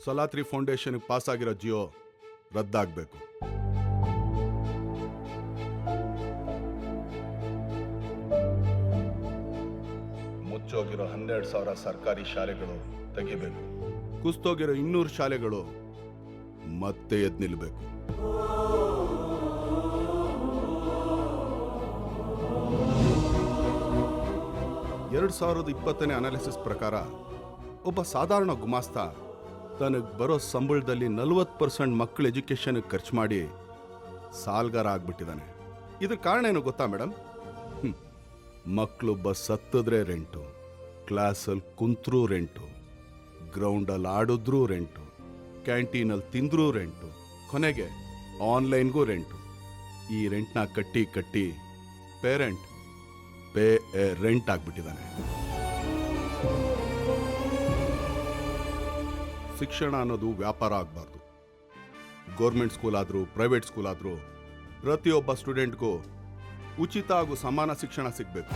ಸಲಾತ್ರಿ ಫೌಂಡೇಶನ್ಗೆ pass ಆಗಿರೋ ಜಿಯೋ ರದ್ದಾಗಬೇಕು. ಮುಚ್ಚೋಗಿರೋ 12,000 ಸರ್ಕಾರಿ ಶಾಲೆಗಳು ತೆಗಿಬೇಕು. ಕುಸ್ತೋಗಿರೋ 200 ಶಾಲೆಗಳು ಮತ್ತೆ ಎದ್ದು ನಿಲ್ಲಬೇಕು. ಎರಡು 2020ನೇ ಅನಾಲಿಸಿಸ್ ಪ್ರಕಾರ ಒಬ್ಬ ಸಾಧಾರಣ ಗುಮಾಸ್ತ ತನಗೆ ಬರೋ ಸಂಬಳದಲ್ಲಿ 40% ಮಕ್ಕಳ ಎಜುಕೇಷನ್ಗೆ ಖರ್ಚು ಮಾಡಿ ಸಾಲ್ಗಾರ ಆಗ್ಬಿಟ್ಟಿದ್ದಾನೆ. ಇದ್ರ ಕಾರಣ ಏನು ಗೊತ್ತಾ ಮೇಡಮ್? ಮಕ್ಕಳು ಬಸ್ ಹತ್ತಿದ್ರೆ ರೆಂಟು, ಕ್ಲಾಸಲ್ಲಿ ಕುಂತ್ರೂ ರೆಂಟು, ಗ್ರೌಂಡಲ್ಲಿ ಆಡಿದ್ರೂ ರೆಂಟು, ಕ್ಯಾಂಟೀನಲ್ಲಿ ತಿಂದ್ರೂ ರೆಂಟು, ಕೊನೆಗೆ ಆನ್ಲೈನ್ಗೂ ರೆಂಟು. ಈ ರೆಂಟ್ನ ಕಟ್ಟಿ ಕಟ್ಟಿ ಪೇರೆಂಟ್ ಪೇ ಎ ರೆಂಟ್ ಆಗ್ಬಿಟ್ಟಿದ್ದಾನೆ. ಶಿಕ್ಷಣ ಅನ್ನೋದು ವ್ಯಾಪಾರ ಆಗಬಾರ್ದು. ಗೌರ್ಮೆಂಟ್ ಸ್ಕೂಲ್ ಆದರೂ ಪ್ರೈವೇಟ್ ಸ್ಕೂಲ್ ಆದರೂ ಪ್ರತಿಯೊಬ್ಬ ಸ್ಟೂಡೆಂಟ್ಗೂ ಉಚಿತ ಹಾಗೂ ಸಮಾನ ಶಿಕ್ಷಣ ಸಿಗಬೇಕು.